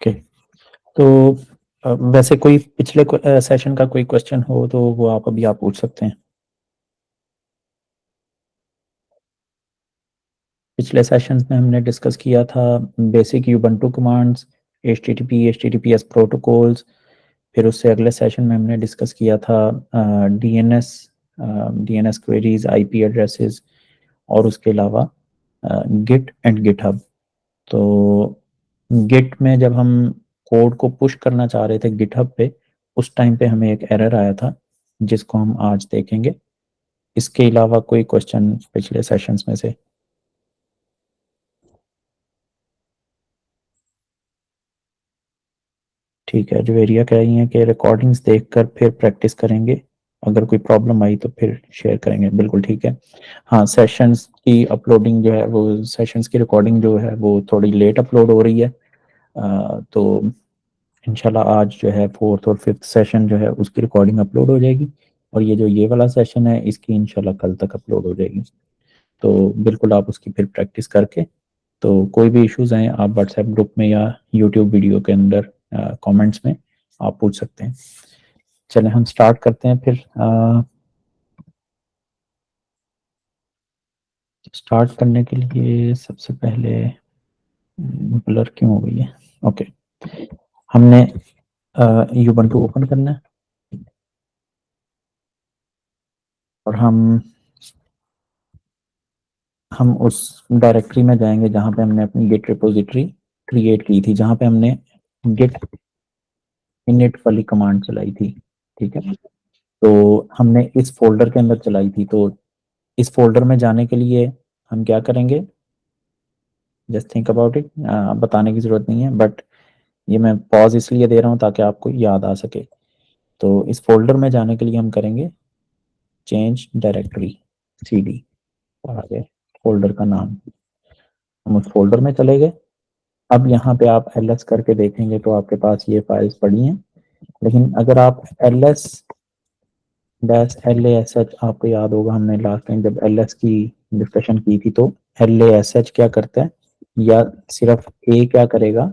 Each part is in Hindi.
ओके। तो वैसे कोई पिछले सेशन का कोई क्वेश्चन हो तो वो आप पूछ सकते हैं। पिछले सेशंस में हमने डिस्कस किया था basic Ubuntu commands, HTTP HTTPS protocols. फिर उससे अगले सेशन में हमने डिस्कस किया था DNS DNS queries, IP addresses, और उसके अलावा गिट एंड गिटहब। तो गिट में जब हम कोड को पुश करना चाह रहे थे गिटहब पे, उस टाइम पे हमें एक एरर आया था जिसको हम आज देखेंगे। इसके अलावा कोई क्वेश्चन पिछले सेशंस में से? ठीक है, जवेरिया कह रही हैं कि रिकॉर्डिंग्स देखकर फिर प्रैक्टिस करेंगे, अगर कोई प्रॉब्लम आई तो फिर शेयर करेंगे। बिल्कुल ठीक है। हाँ, सेशंस की अपलोडिंग जो है वो, सेशंस की रिकॉर्डिंग जो है वो थोड़ी लेट अपलोड हो रही है। तो इंशाल्लाह आज जो है फोर्थ और फिफ्थ सेशन जो है उसकी रिकॉर्डिंग अपलोड हो जाएगी, और ये वाला सेशन है इसकी इंशाल्लाह कल तक अपलोड हो जाएगी। तो बिल्कुल आप उसकी फिर प्रैक्टिस करके, तो कोई भी इश्यूज हैं आप व्हाट्सएप ग्रुप में या यूट्यूब वीडियो के अंदर कमेंट्स में आप पूछ सकते हैं। चलें हम स्टार्ट करते हैं फिर। स्टार्ट करने के लिए सबसे पहले ब्लर क्यों हो गई है? ओके, हमने यूबंटू ओपन करना है और हम उस डायरेक्टरी में जाएंगे जहां पे हमने अपनी गिट रिपोजिटरी क्रिएट की थी, जहां पे हमने गिट इनिट वाली कमांड चलाई थी। ठीक है, तो हमने इस फोल्डर के अंदर चलाई थी। तो इस फोल्डर में जाने के लिए हम क्या करेंगे, जस्ट थिंक अबाउट इट। बताने की जरूरत नहीं है, बट ये मैं पॉज इसलिए दे रहा हूँ ताकि आपको याद आ सके। तो इस फोल्डर में जाने के लिए हम करेंगे चेंज डायरेक्टरी, सीडी, और आगे फोल्डर का नाम। हम उस फोल्डर में चले गए। अब यहाँ पे आप ls करके देखेंगे तो आपके पास ये फाइल्स पड़ी हैं, लेकिन अगर आप ls डैश LASH, आपको याद होगा हमने लास्ट टाइम जब ls की डिस्कशन की थी तो LASH क्या करता है, या सिर्फ a क्या करेगा,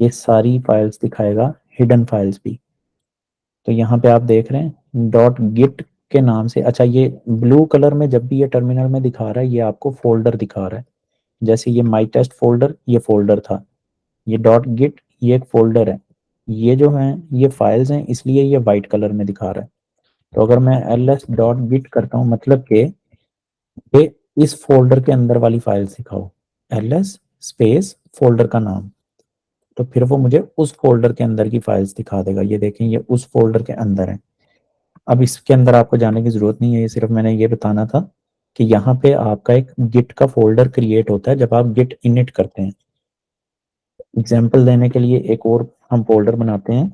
ये सारी फाइल्स दिखाएगा, हिडन फाइल्स भी। तो यहाँ पे आप देख रहे हैं डॉट गिट के नाम से, अच्छा ये ब्लू कलर में जब भी ये टर्मिनल में दिखा रहा है ये आपको फोल्डर दिखा रहा है। जैसे ये माई टेस्ट फोल्डर, ये फोल्डर था, ये डॉट गिट ये एक फोल्डर है, ये जो है ये फाइल्स हैं, इसलिए ये वाइट कलर में दिखा रहा है। तो अगर मैं ls डॉट गिट करता हूँ मतलब कि ये इस फोल्डर के अंदर वाली फाइल्स दिखाओ, ls स्पेस फोल्डर का नाम, तो फिर वो मुझे उस फोल्डर के अंदर की फाइल्स दिखा देगा। ये देखें ये उस फोल्डर के अंदर है। अब इसके अंदर आपको जाने की जरूरत नहीं है, ये सिर्फ मैंने ये बताना था कि यहाँ पे आपका एक गिट का फोल्डर क्रिएट होता है जब आप गिट इनिट करते हैं। एग्जाम्पल देने के लिए एक और हम फोल्डर बनाते हैं।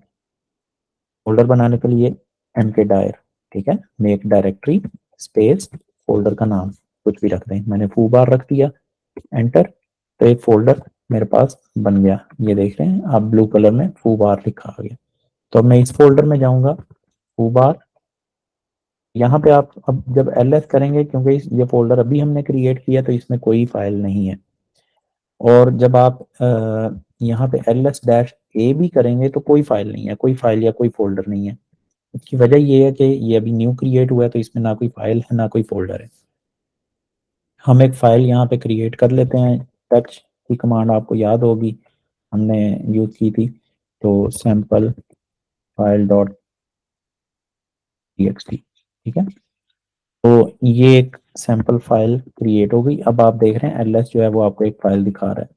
फोल्डर बनाने के लिए mk dir, ठीक है, मेक डायरेक्टरी स्पेस फोल्डर का नाम कुछ भी रख दें, मैंने फू बार रख दिया, एंटर। तो एक फोल्डर मेरे पास बन गया, ये देख रहे हैं आप ब्लू कलर में फू बार लिखा आ गया। तो अब मैं इस फोल्डर में जाऊंगा, फू बार, यहाँ पे आप अब जब ls करेंगे, क्योंकि ये फोल्डर अभी हमने क्रिएट किया तो इसमें कोई फाइल नहीं है। और जब आप यहाँ पे ls डैश ए भी करेंगे तो कोई फाइल नहीं है, कोई फाइल या कोई फोल्डर नहीं है। इसकी वजह ये है कि ये अभी न्यू क्रिएट हुआ है तो इसमें ना कोई फाइल है ना कोई फोल्डर है। हम एक फाइल यहाँ पे क्रिएट कर लेते हैं। टच की कमांड आपको याद होगी, हमने यूज की थी, तो सैंपल फाइल डॉट txt, ठीक है। तो ये एक सैंपल फाइल क्रिएट हो गई। अब आप देख रहे हैं ls जो है वो आपको एक फाइल दिखा रहा है,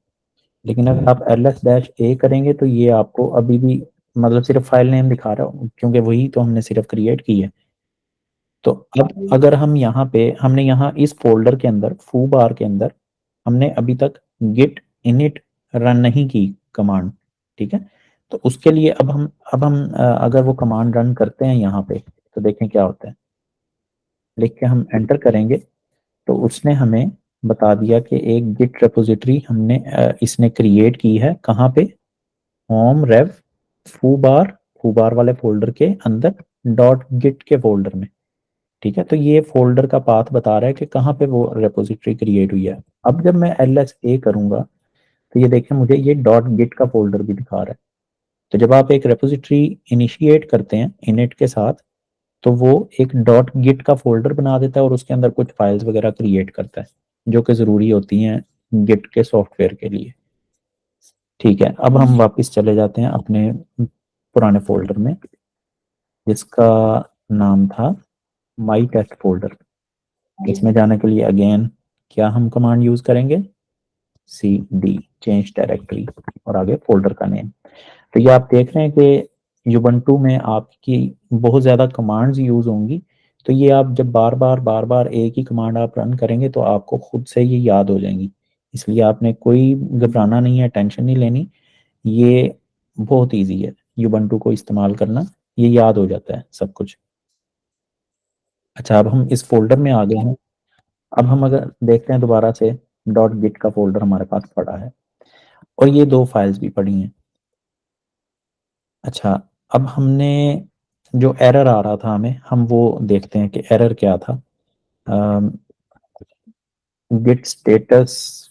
लेकिन अगर आप ls डैश ए करेंगे तो ये आपको अभी भी मतलब सिर्फ फाइल नेम दिखा रहा है, क्योंकि वही तो हमने सिर्फ क्रिएट की है। तो अब अगर हम यहाँ पे, हमने यहाँ इस फोल्डर के अंदर फू बार के अंदर हमने अभी तक गिट इनिट रन नहीं की कमांड, ठीक है। तो उसके लिए अब हम अगर वो कमांड रन करते हैं यहाँ पे तो देखें क्या होता है। लिख के हम एंटर करेंगे तो उसने हमें बता दिया कि एक गिट रेपोजिटरी हमने इसने क्रिएट की है, कहाँ पे, होम रेव फू बार वाले फोल्डर के अंदर डॉट गिट के फोल्डर में, ठीक है। तो ये फोल्डर का पाथ बता रहा है कि कहाँ पे वो रेपोजिटरी क्रिएट हुई है। अब जब मैं ls a करूंगा तो ये देखें मुझे ये डॉट गिट का फोल्डर भी दिखा रहा है। तो जब आप एक रेपोजिटरी इनिशिएट करते हैं इनिट के साथ, तो वो एक डॉट गिट का फोल्डर बना देता है और उसके अंदर कुछ फाइल्स वगैरह क्रिएट करता है जो कि ज़रूरी होती हैं गिट के सॉफ्टवेयर के लिए। ठीक है, अब हम वापस चले जाते हैं अपने पुराने फोल्डर में जिसका नाम था माई टेस्ट फोल्डर। इसमें जाने के लिए अगेन क्या हम कमांड यूज करेंगे, सी डी चेंज डायरेक्टरी और आगे फोल्डर का नेम। तो ये आप देख रहे हैं कि युबंटू में आपकी बहुत ज़्यादा कमांड्स यूज़ होंगी। तो ये आप जब बार बार एक ही कमांड आप रन करेंगे तो आपको खुद से ये याद हो जाएंगी। इसलिए आपने कोई घबराना नहीं है, टेंशन नहीं लेनी। ये बहुत इजी है युबंटू को इस्तेमाल करना, ये याद हो जाता है सब कुछ। अच्छा, अब हम इस फोल्डर में आ गए हैं। अब हम अगर देखते हैं दोबारा से, डॉट गिट का फोल्डर हमारे पास पड़ा है और ये दो फाइल्स भी पड़ी हैं। अच्छा, अब हमने जो एरर आ रहा था हमें, हम वो देखते हैं कि एरर क्या था। गिट स्टेटस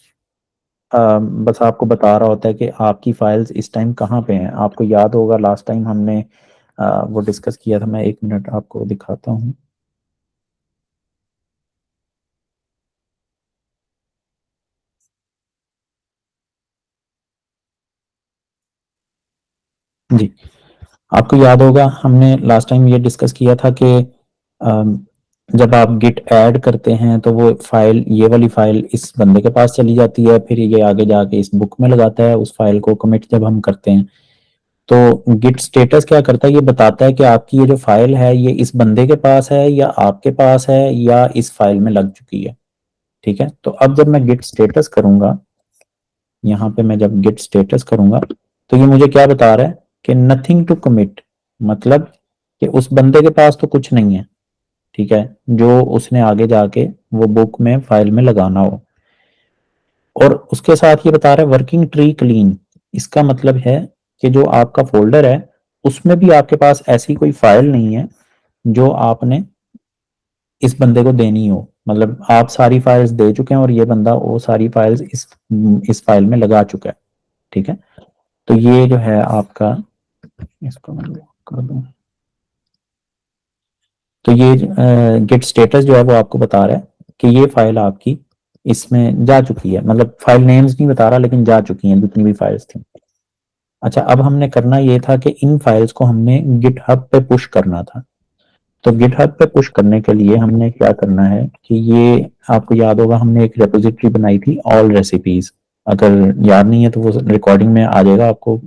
बस आपको बता रहा होता है कि आपकी फाइल्स इस टाइम कहाँ पे हैं। आपको याद होगा लास्ट टाइम हमने वो डिस्कस किया था। मैं एक मिनट आपको दिखाता हूँ। जी, आपको याद होगा हमने लास्ट टाइम ये डिस्कस किया था कि अम, जब आप गिट ऐड करते हैं तो वो फाइल, ये वाली फाइल इस बंदे के पास चली जाती है, फिर ये आगे जाके इस बुक में लगाता है उस फाइल को कमिट जब हम करते हैं। तो गिट स्टेटस क्या करता है, ये बताता है कि आपकी ये जो फाइल है ये इस बंदे के पास है या आपके पास है या इस फाइल में लग चुकी है। ठीक है, तो अब जब मैं गिट स्टेटस करूंगा, यहाँ पे मैं जब गिट स्टेटस करूंगा तो ये मुझे क्या बता रहा है कि नथिंग टू कमिट, मतलब कि उस बंदे के पास तो कुछ नहीं है। ठीक है, जो उसने आगे जाके वो बुक में फाइल में लगाना हो। और उसके साथ ये बता रहा है वर्किंग ट्री क्लीन। इसका मतलब है कि जो आपका फोल्डर है उसमें भी आपके पास ऐसी कोई फाइल नहीं है जो आपने इस बंदे को देनी हो। मतलब आप सारी फाइल्स दे चुके हैं और ये बंदा वो सारी फाइल्स इस फाइल में लगा चुका है। ठीक है, तो ये जो है आपका, इसको मैं lock कर दूं। तो ये गेट स्टेटस जो है वो आपको बता रहा है कि ये फाइल आपकी इसमें जा चुकी है। मतलब फाइल नेम्स नहीं बता रहा लेकिन जा चुकी हैं जितनी भी फाइल्स थी। अच्छा, अब हमने करना ये था कि इन फाइल्स को हमने गिटहब पे पुश करना था। तो गिटहब पे पुश करने के लिए हमने क्या करना है कि ये आपको याद होगा हमने एक रेपोजिटरी बनाई थी ऑल रेसिपीज। अगर याद नहीं है तो वो रिकॉर्डिंग में आ जाएगा आपको।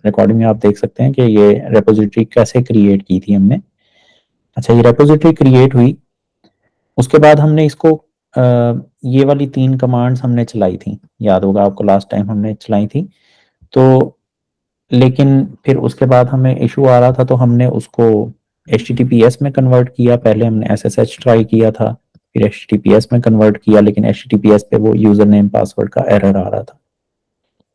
रिकॉर्डिंग में आप देख सकते हैं कि ये रेपोजिटरी कैसे क्रिएट की थी हमने। अच्छा, ये रेपोजिटरी क्रिएट हुई, उसके बाद हमने इसको ये वाली 3 कमांड्स हमने चलाई थी, याद होगा आपको लास्ट टाइम हमने चलाई थी। तो लेकिन फिर उसके बाद हमें इशू आ रहा था तो हमने उसको HTTPS में कन्वर्ट किया। पहले हमने SSH ट्राई किया था, फिर HTTPS में कन्वर्ट किया, लेकिन HTTPS पे वो यूजर नेम पासवर्ड का एरर आ रहा था।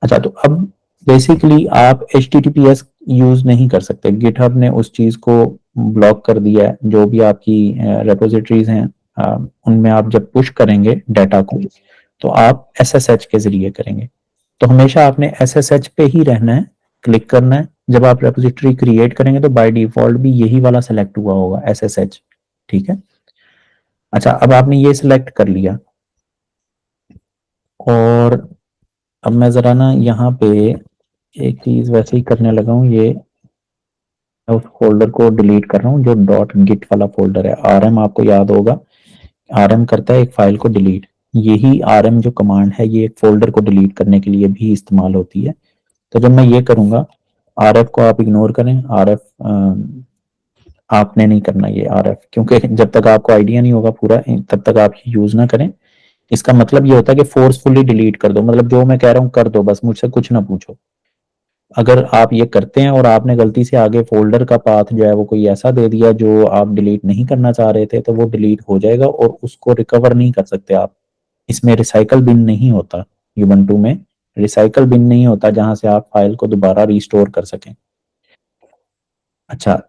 अच्छा, तो अब बेसिकली आप HTTPS यूज नहीं कर सकते। गिटहब ने उस चीज को ब्लॉक कर दिया है। जो भी आपकी रेपोजिटरीज हैं उनमें आप जब पुश करेंगे डाटा को तो आप SSH के जरिए करेंगे। तो हमेशा आपने SSH पे ही रहना है, क्लिक करना है। जब आप रेपोजिटरी क्रिएट करेंगे तो बाय डिफॉल्ट भी यही वाला सेलेक्ट हुआ होगा, SSH। ठीक है, अच्छा अब आपने ये सिलेक्ट कर लिया और अब मैं जरा ना यहाँ पे एक चीज वैसे ही करने लगा हूँ। ये मैं उस फोल्डर को डिलीट कर रहा हूँ जो डॉट गिट वाला फोल्डर है। आरएम आपको याद होगा, आरएम करता है एक फाइल को डिलीट। यही आरएम जो कमांड है ये एक फोल्डर को डिलीट करने के लिए भी इस्तेमाल होती है। तो जब मैं ये करूंगा, आरएफ को आप इग्नोर करें। आरएफ आपने नहीं करना ये आरएफ, क्योंकि जब तक आपको आइडिया नहीं होगा पूरा तब तक आप यूज ना करें। इसका मतलब ये होता है कि फोर्सफुली डिलीट कर दो, मतलब जो मैं कह रहा हूँ कर दो, बस मुझसे कुछ ना पूछो। अगर आप ये करते हैं और आपने गलती से आगे फोल्डर का पाथ जो है वो कोई ऐसा दे दिया जो आप डिलीट नहीं करना चाह रहे थे, तो वो डिलीट हो जाएगा और उसको रिकवर नहीं कर सकते आप। इसमें रिसाइकल बिन नहीं होता, यूबंटू में रिसाइकल बिन नहीं होता जहां से आप फाइल को दोबारा रिस्टोर कर सकें। अच्छा,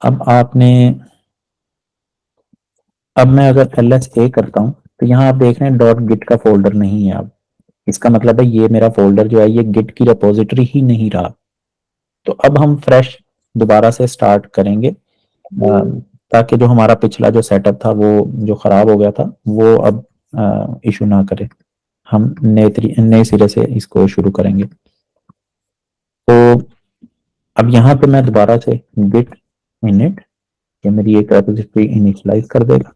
अब आपने, अब मैं अगर LS A करता हूँ तो यहाँ आप देख रहे हैं डॉट गिट का फोल्डर नहीं है अब। इसका मतलब है ये मेरा फोल्डर जो है ये गिट की रिपोजिटरी ही नहीं रहा। तो अब हम फ्रेश दोबारा से स्टार्ट करेंगे, ताकि जो हमारा पिछला जो सेटअप था वो जो खराब हो गया था वो अब इशू ना करे। हम नए सिरे से इसको शुरू करेंगे। तो अब यहाँ पे मैं दोबारा से गिट इनिट, ये मेरी एक रेपोजिटरी इनिशियलाइज कर देगा।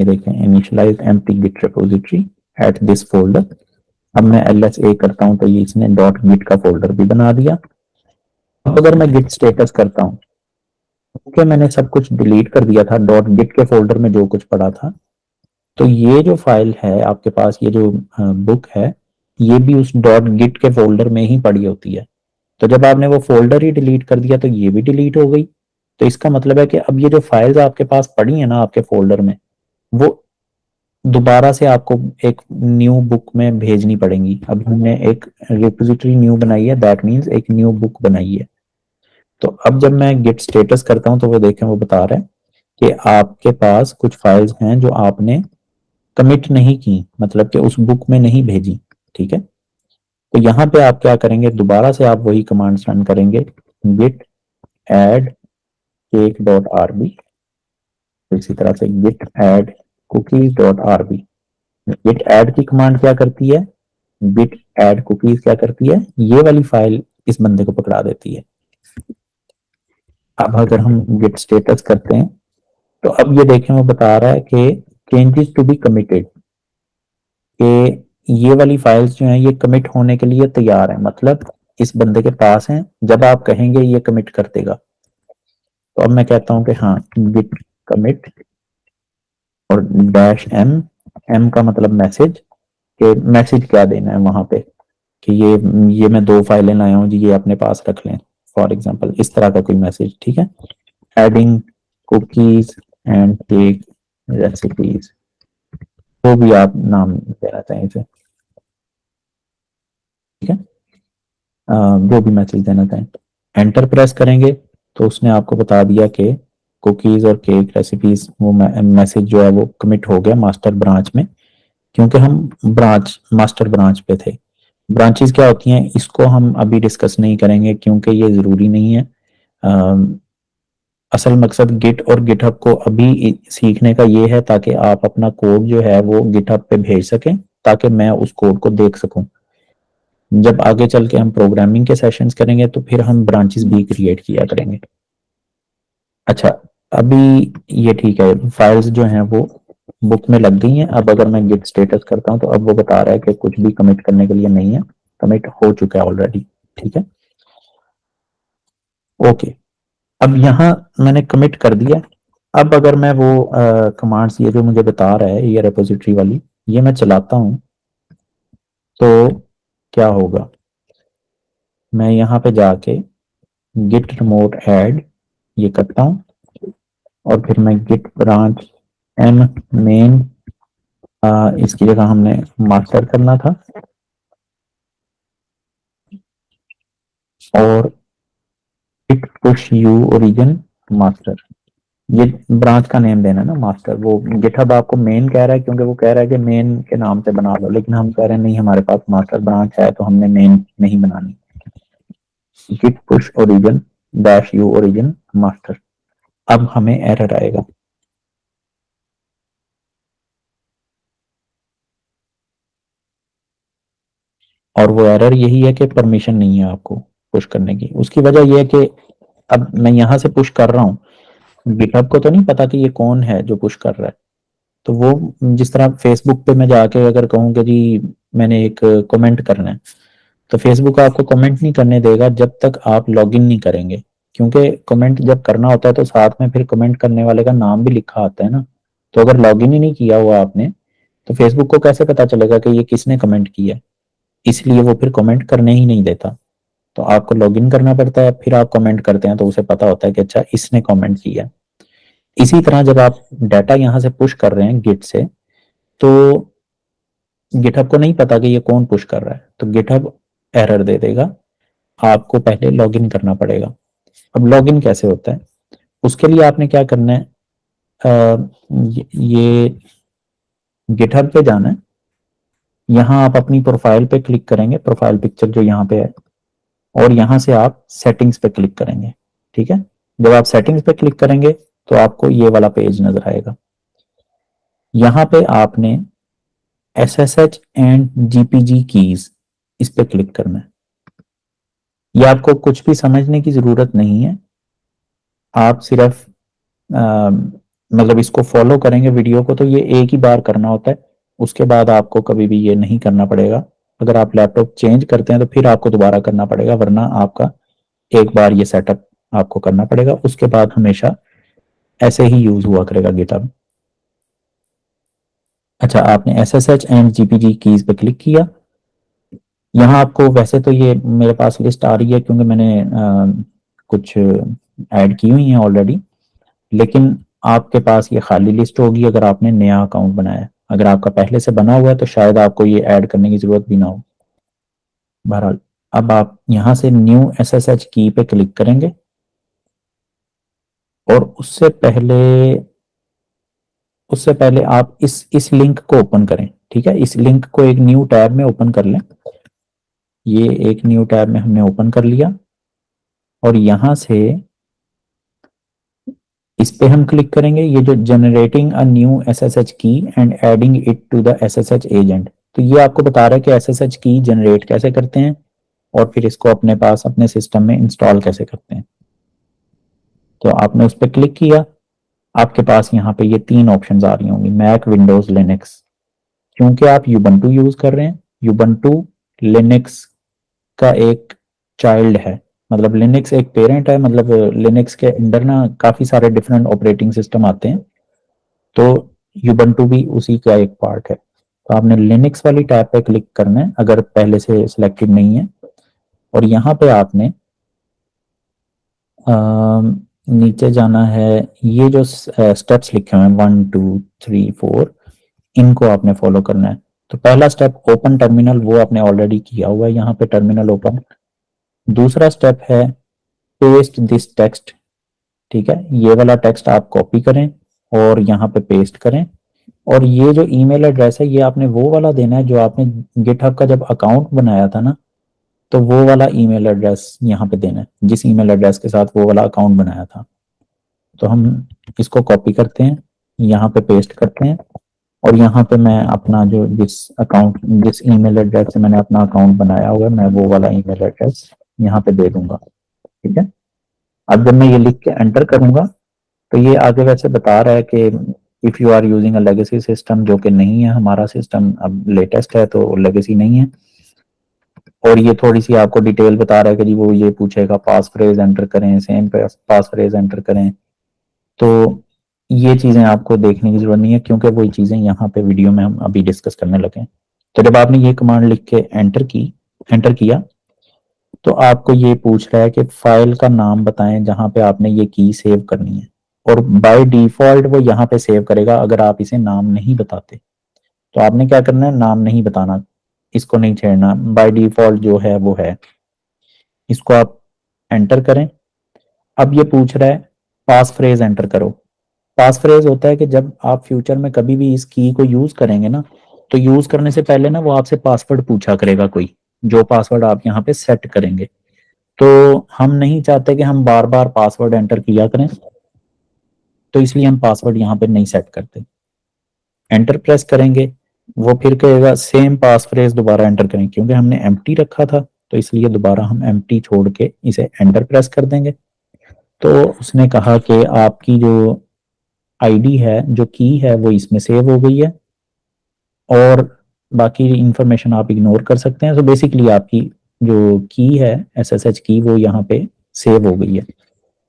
ये देखें, initialize empty git repository at this folder. अब मैं LSA करता हूँ तो ये इसने डॉट गिट का फोल्डर भी बना दिया। अब अगर मैं गिट स्टेटस करता हूँ, क्योंकि मैंने सब कुछ डिलीट कर दिया था डॉट गिट के फोल्डर में जो कुछ पड़ा था, तो ये जो फाइल है आपके पास, ये जो बुक है, ये भी उस डॉट गिट के फोल्डर में ही पड़ी होती है। तो जब आपने वो फोल्डर ही डिलीट कर दिया तो ये भी डिलीट हो गई। तो इसका मतलब है कि अब ये जो फाइल्स आपके पास पड़ी है ना आपके फोल्डर में, वो दोबारा से आपको एक न्यू बुक में भेजनी पड़ेंगी। अब हमने एक रिपोजिटरी न्यू बनाई है, दैट मीन्स एक न्यू बुक बनाई है। तो अब जब मैं गिट स्टेटस करता हूं तो वो देखें, वो बता रहा है कि आपके पास कुछ फाइल्स हैं जो आपने कमिट नहीं की, मतलब कि उस बुक में नहीं भेजी। ठीक है, तो यहाँ पे आप क्या करेंगे, दोबारा से आप वही कमांड रन करेंगे, git add cake dot RB. इसी तरह से git add cookies dot RB. Git add की कमांड क्या करती है, गिट एड कुकीज क्या करती है, ये वाली फाइल इस बंदे को पकड़ा देती है। अब अगर हम गिट स्टेटस करते हैं तो अब ये देखें, वो बता रहा है कि चेंजेस टू बी कमिटेड, कि ये वाली फाइल्स जो हैं ये कमिट होने के लिए तैयार है, मतलब इस बंदे के पास हैं, जब आप कहेंगे ये कमिट कर देगा। तो अब मैं कहता हूं कि हाँ गिट कमिट और डैश एम, एम का मतलब मैसेज, कि मैसेज क्या देना है वहां पे, कि ये मैं 2 फाइलें लाया हूँ जी, ये अपने पास रख लें, फॉर एग्जांपल इस तरह का कोई मैसेज। ठीक है, adding cookies and cake recipes, वो भी आप नाम देना चाहें इसे। ठीक है, जो भी मैसेज देना चाहें। एंटर प्रेस करेंगे तो उसने आपको बता दिया कि कुकीज और केक रेसिपीज वो मैसेज जो है वो कमिट हो गया मास्टर ब्रांच में, क्योंकि हम ब्रांच मास्टर ब्रांच पे थे। ब्रांचेस क्या होती हैं इसको हम अभी डिस्कस नहीं करेंगे, क्योंकि ये जरूरी नहीं है। असल मकसद गिट और गिटहब को अभी सीखने का ये है ताकि आप अपना कोड जो है वो गिटहब पे भेज सकें, ताकि मैं उस कोड को देख सकूं। जब आगे चल के हम प्रोग्रामिंग के सेशंस करेंगे तो फिर हम ब्रांचेस भी क्रिएट किया करेंगे। अच्छा, अभी ये ठीक है, फाइल्स जो हैं वो बुक में लग गई हैं। अब अगर मैं गिट स्टेटस करता हूं तो अब वो बता रहा है कि कुछ भी कमिट करने के लिए नहीं है, कमिट हो चुका है ऑलरेडी। ठीक है, ओके। अब यहाँ मैंने कमिट कर दिया। अब अगर मैं वो कमांड्स ये जो मुझे बता रहा है ये रेपोजिटरी वाली, ये मैं चलाता हूं तो क्या होगा, मैं यहाँ पे जाके गिट रिमोट ऐड ये करता हूँ, और फिर मैं गिट ब्रांच एम मेन, इसकी जगह हमने मास्टर करना था, और git push u origin master, ये ब्रांच का नेम देना ना मास्टर। वो गिटहब आपको मेन कह रहा है क्योंकि वो कह रहा है कि मेन के नाम से बना लो, लेकिन हम कह रहे हैं नहीं, हमारे पास मास्टर ब्रांच है तो हमने मेन नहीं बनानी। Git push origin dash u origin master. अब हमें एरर आएगा, और वो एरर यही है कि परमिशन नहीं है आपको पुश करने की। उसकी वजह यह है कि अब मैं यहां से पुश कर रहा हूँ, गिटहब को तो नहीं पता कि ये कौन है जो पुश कर रहा है। तो वो जिस तरह फेसबुक पे मैं जाके अगर कहूँ कि जी मैंने एक कमेंट करना है, तो फेसबुक आपको कमेंट नहीं करने देगा जब तक आप लॉगिन नहीं करेंगे, क्योंकि कमेंट जब करना होता है तो साथ में फिर कमेंट करने वाले का नाम भी लिखा आता है ना। तो अगर लॉगिन ही नहीं किया हुआ आपने, तो फेसबुक को कैसे पता चलेगा कि ये किसने कमेंट किया है। इसलिए वो फिर कमेंट करने ही नहीं देता। तो आपको लॉगिन करना पड़ता है, फिर आप कमेंट करते हैं तो उसे पता होता है कि अच्छा इसने कमेंट किया। इसी तरह जब आप डाटा यहां से पुश कर रहे हैं गिट से, तो गिटहब को नहीं पता कि ये कौन पुश कर रहा है, तो गिटहब एरर दे देगा। आपको पहले लॉगिन करना पड़ेगा। अब लॉगिन कैसे होता है, उसके लिए आपने क्या करना है, ये गिटहब पे जाना है, यहाँ आप अपनी प्रोफाइल पे क्लिक करेंगे, प्रोफाइल पिक्चर जो यहाँ पे है, और यहाँ से आप सेटिंग्स पे क्लिक करेंगे। ठीक है, जब आप सेटिंग्स पे क्लिक करेंगे तो आपको ये वाला पेज नजर आएगा। यहाँ पे आपने SSH एंड GPG कीज इस पे क्लिक करना है। ये आपको कुछ भी समझने की जरूरत नहीं है, आप सिर्फ मतलब इसको फॉलो करेंगे वीडियो को, तो ये एक ही बार करना होता है, उसके बाद आपको कभी भी ये नहीं करना पड़ेगा। अगर आप लैपटॉप चेंज करते हैं तो फिर आपको दोबारा करना पड़ेगा, वरना आपका एक बार ये सेटअप आपको करना पड़ेगा, उसके बाद हमेशा ऐसे ही यूज हुआ करेगा गिटहब। अच्छा, आपने SSH एंड GPG कीज पे क्लिक किया। यहाँ आपको वैसे तो ये मेरे पास लिस्ट आ रही है क्योंकि मैंने कुछ ऐड की हुई है ऑलरेडी, लेकिन आपके पास ये खाली लिस्ट होगी अगर आपने नया अकाउंट बनाया है। अगर आपका पहले से बना हुआ है तो शायद आपको ये ऐड करने की जरूरत भी ना हो। बहरहाल, अब आप यहाँ से न्यू SSH की पे क्लिक करेंगे और उससे पहले आप इस लिंक को ओपन करें। ठीक है, इस लिंक को एक न्यू टैब में ओपन कर लें। ये एक न्यू टैब में हमने ओपन कर लिया और यहां से इस पे हम क्लिक करेंगे, ये जो generating a new SSH key and adding it to the SSH agent, तो ये आपको बता रहा है कि SSH की जनरेट कैसे करते हैं और फिर इसको अपने पास अपने सिस्टम में इंस्टॉल कैसे करते हैं। तो आपने उस पर क्लिक किया, आपके पास यहाँ पे ये 3 ऑप्शंस आ रही होंगी, मैक, विंडोज, लिनक्स। क्योंकि आप यूबंटू यूज कर रहे हैं, यूबंटू लिनक्स का एक चाइल्ड है, मतलब लिनक्स एक पेरेंट है, मतलब लिनक्स के अंदर ना काफी सारे डिफरेंट ऑपरेटिंग सिस्टम आते हैं, तो यूबंटू भी उसी का एक पार्ट है। तो आपने लिनक्स वाली टैब पे क्लिक करना है अगर पहले से सिलेक्टेड नहीं है, और यहाँ पे आपने नीचे जाना है। ये जो स्टेप्स लिखे हुए हैं 1 2 3 4, इनको आपने फॉलो करना है। तो पहला स्टेप ओपन टर्मिनल, वो आपने ऑलरेडी किया हुआ है, यहाँ पे टर्मिनल ओपन। दूसरा स्टेप है पेस्ट दिस टेक्स्ट। ठीक है, ये वाला टेक्स्ट आप कॉपी करें और यहाँ पे पेस्ट करें, और ये जो ईमेल एड्रेस है ये आपने वो वाला देना है जो आपने गिटहब का जब अकाउंट बनाया था ना, तो वो वाला ईमेल एड्रेस यहाँ पे देना है, जिस ईमेल एड्रेस के साथ वो वाला अकाउंट बनाया था। तो हम इसको कॉपी करते हैं, यहाँ पे पेस्ट करते हैं, और यहाँ पे मैं अपना जो जिस ईमेल एड्रेस से मैंने अपना अकाउंट बनाया हुआ है, मैं वो वाला ईमेल एड्रेस यहाँ पे दे दूंगा। ठीक है, अब जब मैं ये लिख के एंटर करूंगा तो ये आगे वैसे बता रहा है कि if you are using a legacy system, जो कि नहीं है, हमारा सिस्टम अब लेटेस्ट है तो लेगेसी नहीं है। और ये थोड़ी सी आपको डिटेल बता रहा है कि जी वो ये पूछेगा पास फ्रेज एंटर करें, सेम पास फ्रेज एंटर करें। तो ये चीजें आपको देखने की जरूरत नहीं है क्योंकि वो चीजें यहाँ पे वीडियो में हम अभी डिस्कस करने लगे हैं। तो जब आपने ये कमांड लिख के एंटर किया, तो आपको ये पूछ रहा है कि फाइल का नाम बताएं जहां पे आपने ये की सेव करनी है, और बाय डिफॉल्ट वो यहाँ पे सेव करेगा अगर आप इसे नाम नहीं बताते। तो आपने क्या करना है, नाम नहीं बताना, इसको नहीं छेड़ना, बाय डिफॉल्ट जो है वो है। इसको आप एंटर करें। अब ये पूछ रहा है पास फ्रेज एंटर करो। पास फ्रेज होता है कि जब आप फ्यूचर में कभी भी इस की को यूज करेंगे ना, तो यूज करने से पहले ना वो आपसे पासवर्ड पूछा करेगा कोई, जो पासवर्ड आप यहाँ पे सेट करेंगे। तो हम नहीं चाहते कि हम बार बार पासवर्ड एंटर किया करें, तो इसलिए हम पासवर्ड यहाँ पे नहीं सेट करते। एंटर प्रेस करेंगे, वो फिर कहेगा सेम पास फ्रेज दोबारा एंटर करें, क्योंकि हमने एम्प्टी रखा था तो इसलिए दोबारा हम एम्प्टी छोड़ के इसे एंटर प्रेस कर देंगे। तो उसने कहा कि आपकी जो आईडी है, जो की है, वो इसमें सेव हो गई है, और बाकी इंफॉर्मेशन आप इग्नोर कर सकते हैं। तो बेसिकली आपकी जो की है SSH की, वो यहाँ पे सेव हो गई है।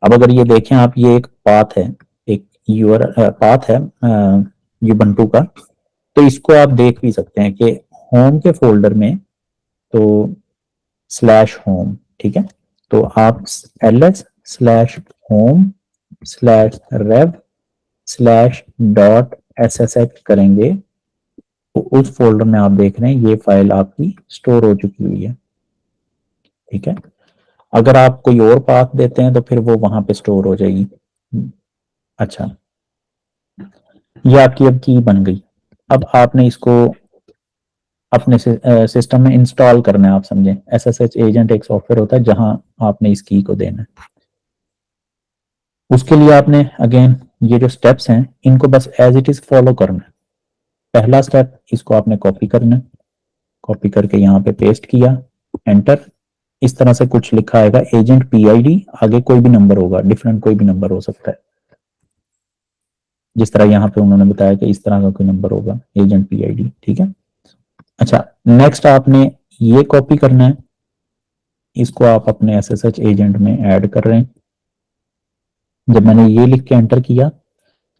अब अगर ये देखें आप, ये एक पाथ है, एक यूआर पाथ है यूबंटू का, तो इसको आप देख भी सकते हैं कि होम के फोल्डर में, तो स्लैश होम, ठीक है, तो आप ls/home/rev/.ssh करेंगे, तो उस फोल्डर में आप देख रहे हैं ये फाइल आपकी स्टोर हो चुकी हुई है। ठीक है, अगर आप कोई और पाथ देते हैं तो फिर वो वहां पे स्टोर हो जाएगी। अच्छा, ये आपकी अब की बन गई। अब आपने इसको अपने सिस्टम में इंस्टॉल करना है, आप समझें। SSH एजेंट एक सॉफ्टवेयर होता है जहां आपने इस की को देना है। उसके लिए आपने अगेन ये जो स्टेप्स हैं इनको बस एज इट इज फॉलो करना है। पहला स्टेप, इसको आपने कॉपी करना है, कॉपी करके यहाँ पे पेस्ट किया, एंटर। इस तरह से कुछ लिखा आएगा, एजेंट PID, आगे कोई भी नंबर होगा, डिफरेंट कोई भी नंबर हो सकता है, जिस तरह यहाँ पे उन्होंने बताया कि इस तरह का कोई नंबर होगा, एजेंट PID, ठीक है। अच्छा, नेक्स्ट आपने ये कॉपी करना है, इसको आप अपने SSH एजेंट में ऐड कर रहे हैं। जब मैंने ये लिख के एंटर किया,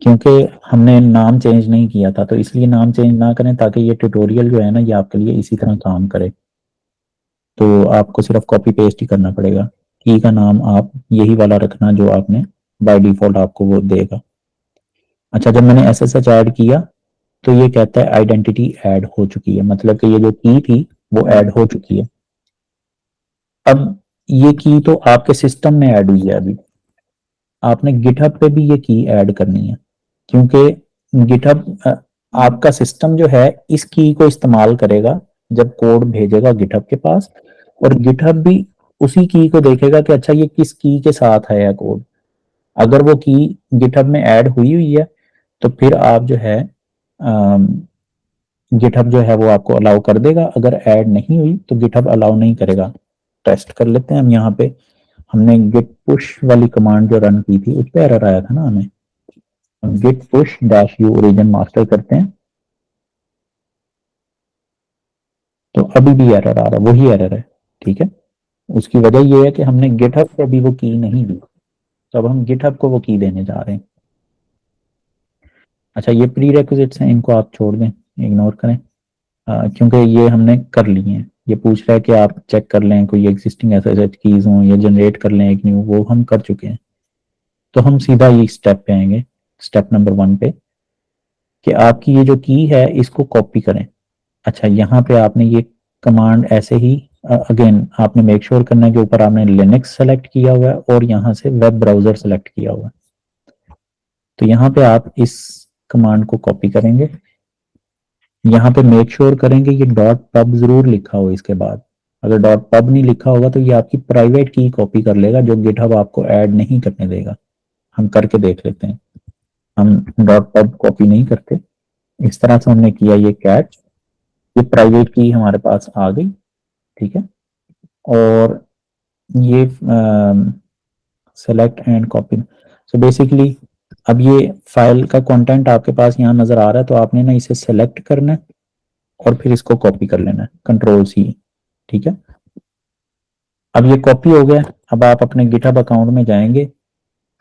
क्योंकि हमने नाम चेंज नहीं किया था तो इसलिए नाम चेंज ना करें, ताकि ये ट्यूटोरियल जो है ना ये आपके लिए इसी तरह काम करे। तो आपको सिर्फ कॉपी पेस्ट ही करना पड़ेगा। की का नाम आप यही वाला रखना जो आपने बाय डिफॉल्ट आपको वो देगा। अच्छा, जब मैंने SSH ऐड किया तो ये कहता है आइडेंटिटी ऐड हो चुकी है, मतलब कि ये जो की थी वो ऐड हो चुकी है। अब ये की तो आपके सिस्टम में ऐड हुई है, अभी आपने गिटहब पे भी ये की ऐड करनी है, क्योंकि गिटहब आपका सिस्टम जो है इस की को इस्तेमाल करेगा जब कोड भेजेगा गिटहब के पास, और गिटहब भी उसी की को देखेगा कि अच्छा ये किस की के साथ है कोड। अगर वो की गिटहब में ऐड हुई हुई है तो फिर आप जो है गिटहब जो है वो आपको अलाउ कर देगा, अगर ऐड नहीं हुई तो गिटहब अलाउ नहीं करेगा। टेस्ट कर लेते हैं हम यहाँ पे। हमने गिट पुश वाली कमांड जो रन की थी उस पर एरर आया था ना हमें, git push -u origin master करते हैं तो अभी भी एरर आ रहा है, वही एरर है, ठीक है। उसकी वजह ये है कि हमने गिटहब को अभी वो की नहीं दी, तो अब हम गिटहब को वो की देने जा रहे हैं। अच्छा, ये प्री रेक्विजिट्स हैं, इनको आप छोड़ दें, इग्नोर करें, क्योंकि ये हमने कर लिए हैं। ये पूछ रहा है कि आप चेक कर लें कोई एग्जिस्टिंग SSH कीज हों या जनरेट कर लें एक न्यू, वो हम कर चुके हैं। तो हम सीधा ये स्टेप पे आएंगे, स्टेप नंबर 1 पे, कि आपकी ये जो की है इसको कॉपी करें। अच्छा, यहाँ पे आपने ये कमांड ऐसे ही अगेन आपने मेक श्योर करना है कि ऊपर आपने लिनक्स सेलेक्ट किया हुआ है और यहाँ से वेब ब्राउजर सेलेक्ट किया हुआ है। तो यहाँ पे आप इस कमांड को कॉपी करेंगे, यहाँ पे मेक श्योर करेंगे ये डॉट पब जरूर लिखा हो इसके बाद। अगर डॉट पब नहीं लिखा होगा तो ये आपकी प्राइवेट की कॉपी कर लेगा जो गिटहब आपको ऐड नहीं करने देगा। हम करके देख लेते हैं, हम डॉट पब कॉपी नहीं करते। इस तरह से हमने किया ये कैच, ये प्राइवेट की हमारे पास आ गई, ठीक है। और ये select and copy, so basically अब ये फाइल का कंटेंट आपके पास यहाँ नजर आ रहा है, तो आपने ना इसे सेलेक्ट करना है और फिर इसको कॉपी कर लेना है, कंट्रोल-C, ठीक है। अब ये कॉपी हो गया। अब आप अपने गिटहब अकाउंट में जाएंगे,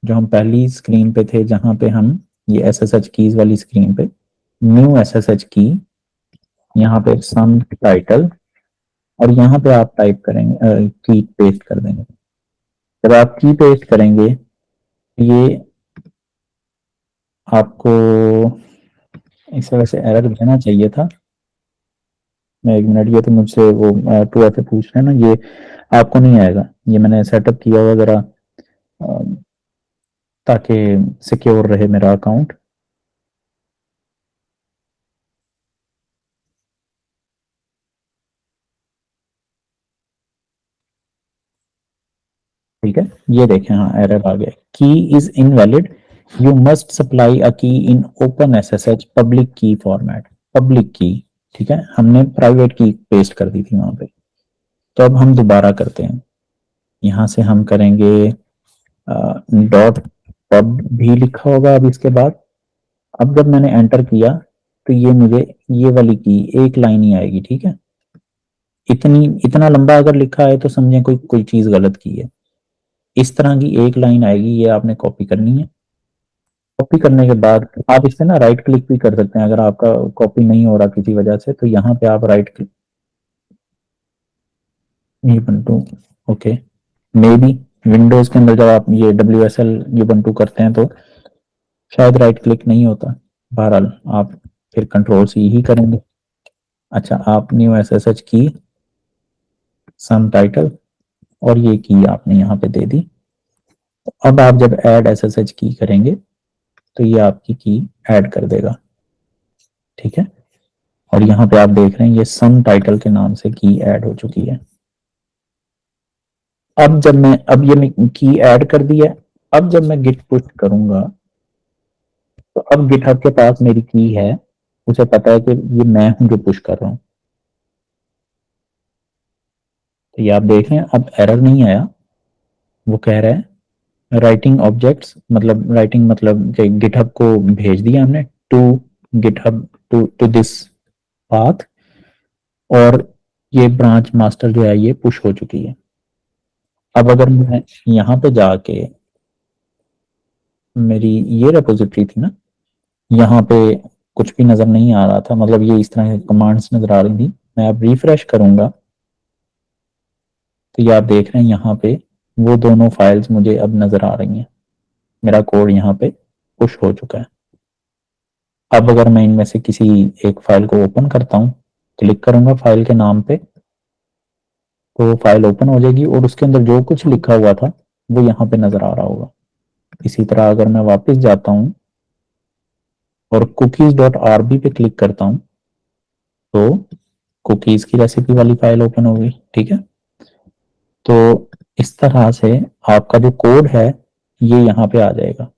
जो हम पहली स्क्रीन पे थे जहां पे हम ये SSH कीज वाली स्क्रीन पे, न्यू SSH की, यहाँ पे सम टाइटल, और यहाँ पे आप टाइप करेंगे, की पेस्ट कर देंगे। जब आप की पेस्ट करेंगे ये आपको इस वजह से एरर देना चाहिए था। मैं 1 मिनट, ये तो मुझसे वो टू ऐसे पूछ रहे हैं ना, ये आपको नहीं आएगा, ये मैंने सेटअप किया हुआ जरा ताकि सिक्योर रहे मेरा अकाउंट। ठीक है, ये देखें, हाँ एरर आ गया, key is invalid, you must supply a key in open SSH public key फॉर्मेट। पब्लिक की, ठीक है, हमने प्राइवेट की पेस्ट कर दी थी वहां पे। तो अब हम दोबारा करते हैं, यहाँ से हम करेंगे डॉट पब भी लिखा होगा अब इसके बाद। अब जब मैंने एंटर किया तो ये मुझे ये वाली की एक लाइन ही आएगी, ठीक है। इतना लंबा अगर लिखा है तो समझें कोई कोई चीज गलत की है। इस तरह की एक लाइन आएगी, ये आपने कॉपी करनी है। कॉपी करने के बाद आप इस पे ना राइट क्लिक भी कर सकते हैं, अगर आपका कॉपी नहीं हो रहा किसी वजह से, तो यहाँ पे आप right click, Ubuntu, okay, may be Windows के अंदर जब आप ये WSL यूबंटू करते हैं तो शायद राइट क्लिक नहीं होता। बहरहाल आप फिर कंट्रोल-C ही करेंगे। अच्छा, आप न्यू SSH की, सम टाइटल, और ये की आपने यहाँ पे दे दी। अब आप जब ऐड SSH की करेंगे तो ये आपकी की ऐड कर देगा, ठीक है। और यहाँ पे आप देख रहे हैं ये सम टाइटल के नाम से की ऐड हो चुकी है। अब ये मैं की ऐड कर दी है। अब जब मैं गिट पुश करूंगा तो अब गिटहब के पास मेरी की है, उसे पता है कि ये मैं हूं जो पुश कर रहा हूं। तो ये आप देख रहे हैं अब एरर नहीं आया। वो कह रहा है राइटिंग ऑब्जेक्ट्स, मतलब राइटिंग मतलब गिटहब को भेज दिया हमने to GitHub to to this path, और ये ब्रांच मास्टर जो है ये पुश हो चुकी है। अब अगर मैं यहाँ पे जाके, मेरी ये रेपोजिटरी थी ना, यहाँ पे कुछ भी नजर नहीं आ रहा था, मतलब ये इस तरह की कमांड्स नजर आ रही थी। मैं अब रिफ्रेश करूंगा तो ये आप देख रहे हैं यहाँ पे वो दोनों फाइल्स मुझे अब नजर आ रही हैं। मेरा कोड यहाँ पे पुश हो चुका है। अब अगर मैं इनमें से किसी एक फाइल को ओपन करता हूँ, क्लिक करूंगा फाइल के नाम पे, तो फाइल ओपन हो जाएगी और उसके अंदर जो कुछ लिखा हुआ था वो यहाँ पे नजर आ रहा होगा। इसी तरह अगर मैं वापस जाता हूँ और कुकीज डॉट आरबी पे क्लिक करता हूँ तो कुकीज की रेसिपी वाली फाइल ओपन होगी। ठीक है, तो इस तरह से आपका जो कोड है ये यहाँ पे आ जाएगा।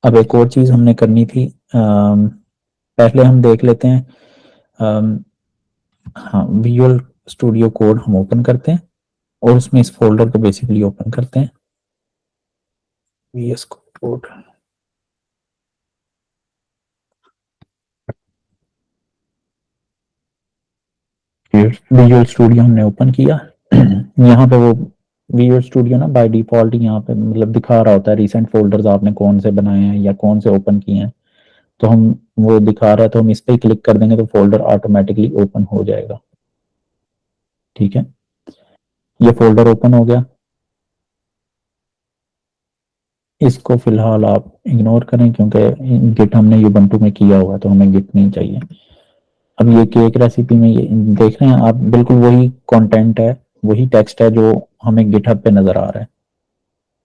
अब एक और चीज हमने करनी थी, पहले हम देख लेते हैं। हाँ, विजुअल स्टूडियो कोड हम ओपन करते हैं और उसमें इस फोल्डर को बेसिकली ओपन करते हैं, वीएस कोड। विजुअल स्टूडियो हमने ओपन किया। यहाँ पे वो विजुअल स्टूडियो ना बाय डिफॉल्ट यहाँ पे मतलब दिखा रहा होता है रिसेंट फोल्डर्स आपने कौन से बनाए हैं या कौन से ओपन किए हैं। तो हम वो दिखा रहा है तो हम इस पर क्लिक कर देंगे तो फोल्डर ऑटोमेटिकली ओपन हो जाएगा। ठीक है, ये फोल्डर ओपन हो गया। इसको फिलहाल आप इग्नोर करें क्योंकि गिट हमने यूबंटू में किया हुआ तो हमें गिट नहीं चाहिए। अब ये केक रेसिपी में ये देख रहे हैं आप, बिल्कुल वही कंटेंट है, वही टेक्स्ट है जो हमें गिटहब पे नजर आ रहा है।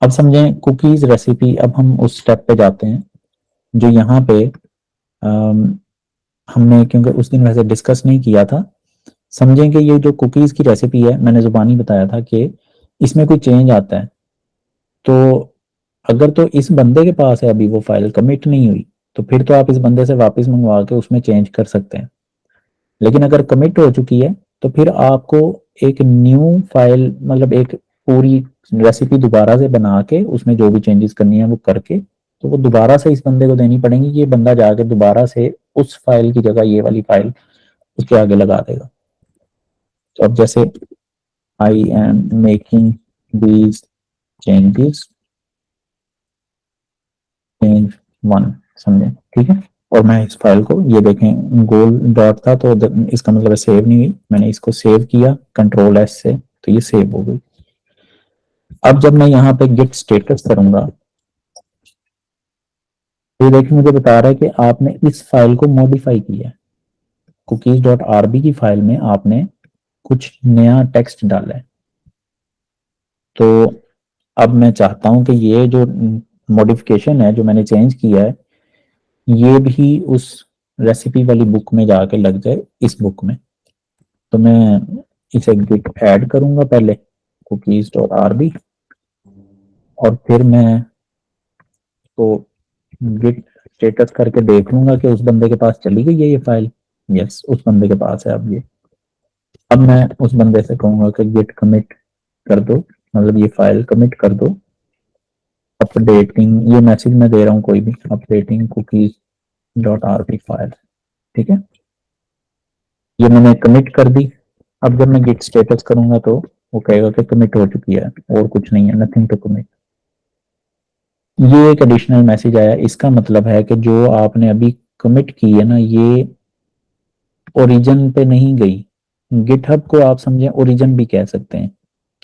अब समझें कुकीज रेसिपी, अब हम उस स्टेप पे जाते हैं जो यहाँ पे हमने क्योंकि उस दिन वैसे डिस्कस नहीं किया था। समझें कि ये जो कुकीज की रेसिपी है मैंने जुबानी बताया था कि इसमें कोई चेंज आता है तो अगर तो इस बंदे के पास है अभी वो फाइल कमिट नहीं हुई तो फिर तो आप इस बंदे से वापस मंगवा के उसमें चेंज कर सकते हैं। लेकिन अगर कमिट हो चुकी है तो फिर आपको एक न्यू फाइल, मतलब एक पूरी रेसिपी दोबारा से बना के उसमें जो भी चेंजेस करनी है वो करके तो वो दोबारा से इस बंदे को देनी पड़ेगी कि ये बंदा जाके दोबारा से उस फाइल की जगह ये वाली फाइल उसके आगे लगा देगा। तो अब जैसे I am making these changes, change one, समझे? ठीक है, और मैं इस फाइल को, ये देखें गोल डॉट था तो इसका मतलब है सेव नहीं हुई, मैंने इसको सेव किया कंट्रोल एस से तो ये सेव हो गई। अब जब मैं यहाँ पे गेट स्टेटस करूंगा तो ये देखिए मुझे बता रहा है कि आपने इस फाइल को मॉडिफाई किया है। कुकीज डॉट आरबी की फाइल में आपने कुछ नया टेक्स्ट डाला है। तो अब मैं चाहता हूं कि ये जो मॉडिफिकेशन है जो मैंने चेंज किया है ये भी उस रेसिपी वाली बुक में जाके लग जाए, इस बुक में। तो मैं इसे गिट ऐड करूंगा पहले, कुकीज डॉट आरबी, और फिर मैं तो गिट स्टेटस करके देख लूंगा कि उस बंदे के पास चली गई है ये फाइल। यस, उस बंदे के पास है अब ये। अब मैं उस बंदे से कहूंगा कि गिट कमिट कर दो, मतलब ये फाइल कमिट कर दो, अपडेटिंग, ये मैसेज मैं दे रहा हूँ कोई भी, updating cookies dot RB file. ठीक है, ये मैंने कमिट कर दी। अब जब मैं गिट स्टेटस करूंगा तो वो कहेगा कि कमिट हो चुकी है और कुछ नहीं है, नथिंग टू कमिट। ये एक एडिशनल मैसेज आया, इसका मतलब है कि जो आपने अभी कमिट की है ना ये ओरिजिन पे नहीं गई। गिटहब को आप समझें ओरिजिन भी कह सकते हैं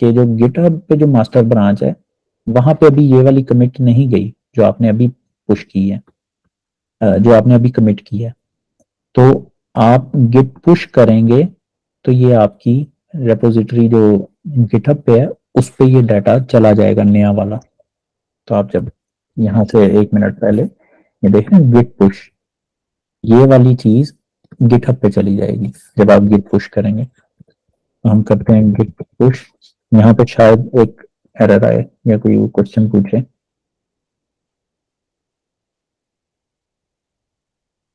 कि जो गिटहब पे जो मास्टर ब्रांच है वहां पे अभी ये वाली कमिट नहीं गई जो आपने अभी पुश की है, जो आपने अभी कमिट की है। तो आप गिट पुश करेंगे तो ये आपकी रेपोजिटरी जो गिटहब पे है उस पे ये डाटा चला जाएगा नया वाला। तो आप जब यहाँ से 1 मिनट पहले ये देखें गिट पुश, ये वाली चीज गिटहब पे चली जाएगी जब आप गिट पुश करेंगे। तो हम करते हैं गिट पुश। यहाँ पे शायद एक एरर आए या कोई क्वेश्चन पूछे।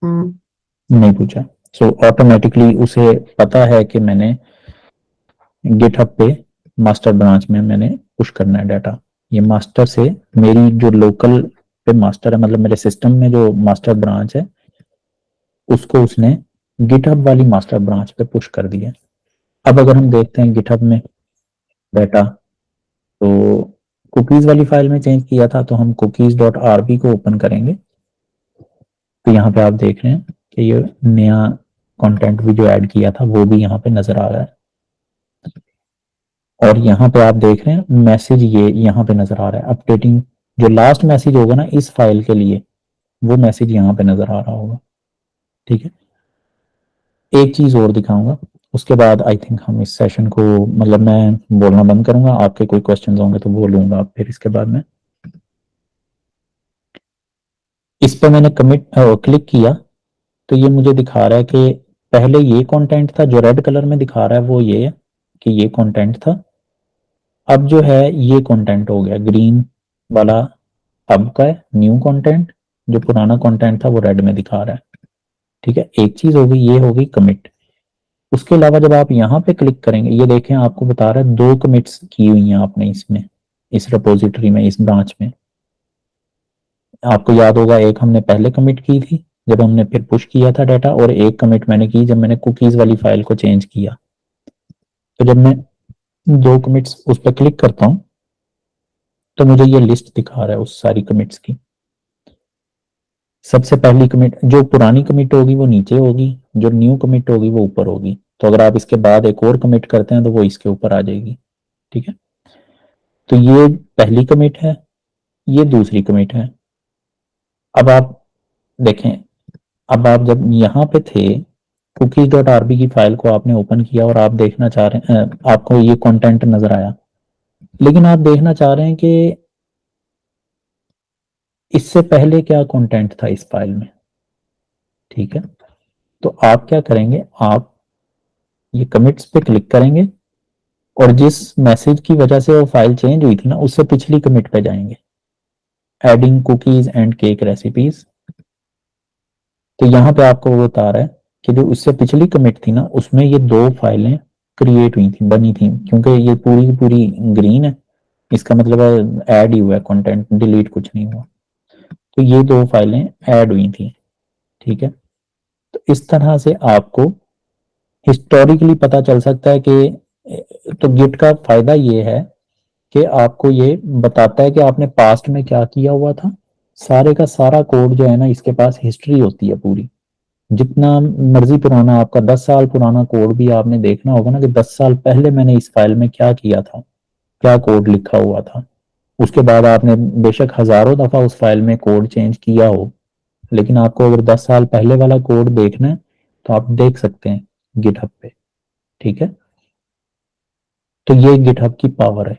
नहीं पूछा। सो ऑटोमेटिकली उसे पता है कि मैंने गिटहब पे मास्टर ब्रांच में मैंने पुश करना है डाटा। ये मास्टर से मेरी जो लोकल पे मास्टर है, मतलब मेरे सिस्टम में जो मास्टर ब्रांच है, उसको उसने गिटहब वाली मास्टर ब्रांच पे पुश कर दिया। अब अगर हम देखते हैं गिटहब में डाटा, तो कुकीज वाली फाइल में चेंज किया था, तो हम कुकीज डॉट आरबी को ओपन करेंगे। तो यहाँ पे आप देख रहे हैं कि ये नया कंटेंट भी जो ऐड किया था वो भी यहाँ पे नजर आ रहा है। और यहाँ पे आप देख रहे हैं मैसेज ये यहाँ पे नजर आ रहा है अपडेटिंग। जो लास्ट मैसेज होगा ना इस फाइल के लिए, वो मैसेज यहाँ पे नजर आ रहा होगा। ठीक है। एक चीज और दिखाऊंगा, उसके बाद आई थिंक हम इस सेशन को, मतलब मैं बोलना बंद करूंगा, आपके कोई क्वेश्चन होंगे तो बोलूंगा फिर इसके बाद में। इस पे मैंने कमिट क्लिक किया तो ये मुझे दिखा रहा है कि पहले ये कंटेंट था, जो रेड कलर में दिखा रहा है वो ये है कि ये कंटेंट था। अब जो है ये कंटेंट हो गया ग्रीन वाला, अब का है न्यू कंटेंट। जो पुराना कंटेंट था वो रेड में दिखा रहा है। ठीक है, एक चीज हो गई, ये हो गई कमिट। उसके अलावा जब आप यहाँ पे क्लिक करेंगे, ये देखें आपको बता रहा है 2 कमिट्स की हुई हैं आपने इसमें, इस रिपोजिटरी में, इस ब्रांच में। आपको याद होगा एक हमने पहले कमिट की थी जब हमने फिर पुश किया था डाटा, और एक कमिट मैंने की जब मैंने कुकीज वाली फाइल को चेंज किया। तो जब मैं 2 कमिट्स उस पर क्लिक करता हूं तो मुझे ये लिस्ट दिखा रहा है उस सारी कमिट्स की। सबसे पहली कमिट जो पुरानी कमिट होगी वो नीचे होगी, जो न्यू कमिट होगी वो ऊपर होगी। तो अगर आप इसके बाद एक और कमिट करते हैं तो वो इसके ऊपर आ जाएगी। ठीक है। तो ये पहली कमिट है, ये दूसरी कमिट है। अब आप देखें, अब आप जब यहाँ पे थे, कुकीज डॉट आरबी की फाइल को आपने ओपन किया और आप देखना चाह रहे हैं, आपको ये कंटेंट नजर आया, लेकिन आप देखना चाह रहे हैं कि इससे पहले क्या कंटेंट था इस फाइल में। ठीक है। तो आप क्या करेंगे, आप ये कमिट्स पे क्लिक करेंगे और जिस मैसेज की वजह से वो फाइल चेंज हुई थी ना, उससे पिछली कमिट पे जाएंगे, adding cookies and cake recipes. तो यहाँ पे आपको वो बता रहा है कि जो उससे पिछली कमिट थी ना, उसमें ये 2 फाइलें क्रिएट हुई थी, बनी थी, क्योंकि ये पूरी की पूरी ग्रीन है, इसका मतलब है ऐड ही हुआ है कंटेंट, डिलीट कुछ नहीं हुआ। तो ये 2 फाइलें ऐड हुई थी। ठीक है। तो इस तरह से आपको हिस्टोरिकली पता चल सकता है कि, तो गिट का फायदा ये है कि आपको ये बताता है कि आपने पास्ट में क्या किया हुआ था। सारे का सारा कोड जो है ना, इसके पास हिस्ट्री होती है पूरी। जितना मर्जी पुराना आपका 10 साल पुराना कोड भी आपने देखना होगा ना, कि 10 साल पहले मैंने इस फाइल में क्या किया था, क्या कोड लिखा हुआ था। उसके बाद आपने बेशक हजारों दफा उस फाइल में कोड चेंज किया हो, लेकिन आपको अगर 10 साल पहले वाला कोड देखना है तो आप देख सकते हैं गिटहब पे। ठीक है। तो ये गिटहब की पावर है।